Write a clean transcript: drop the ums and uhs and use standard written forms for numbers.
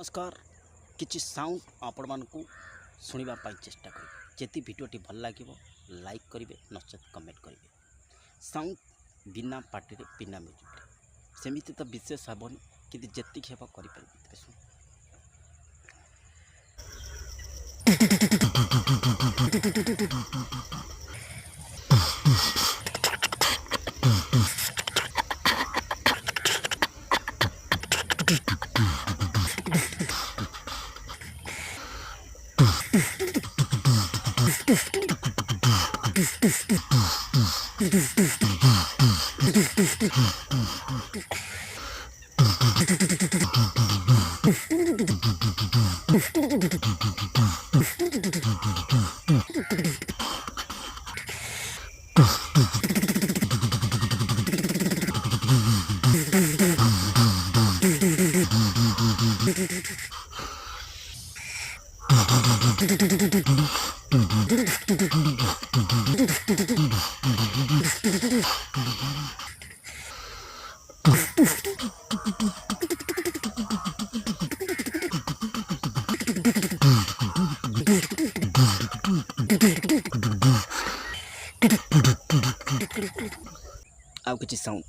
नमस्कार किछि साउंड आपण मानकु सुनिबा पाई चेष्टा करिवे जेति भिडियोटी भल लागिवो लाइक करिवे नचेत कमेंट करिवे। साउंड बिना पार्टी रे बिना म्यूजिक रे सेमिति तो विशेष हबनी कि जेति हेबा करि परिबे। सुन आउ किछि साउंड